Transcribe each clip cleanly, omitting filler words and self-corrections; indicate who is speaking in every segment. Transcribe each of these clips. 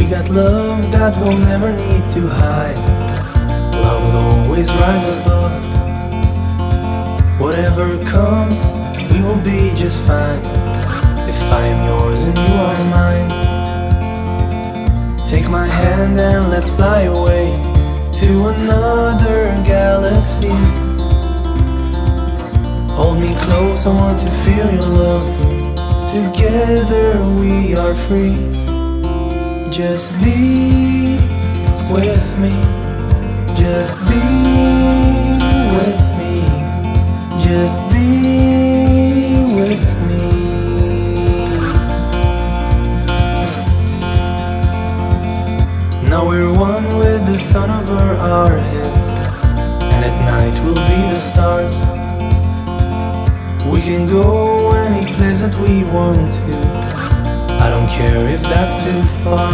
Speaker 1: got love that we'll never need to hide. Love will always rise above. Whatever comes, we will be just fine. If I am yours and you are mine, take my hand and let's fly away to another galaxy. Hold me close, I want to feel your love. Together we are free. Just be with me. Just be with me. Just be with me. Now we're one with the sun over our heads, and at night we'll be the stars. We can go any place that we want to. I don't care if that's too far.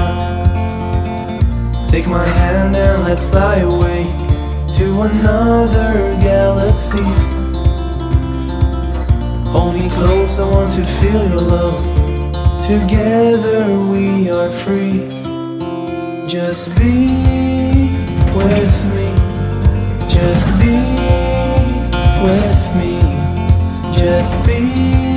Speaker 1: Take my hand and let's fly away to another galaxy. Hold me close, I want to feel your love. Together we are free. Just be with me. Just be with me. Just be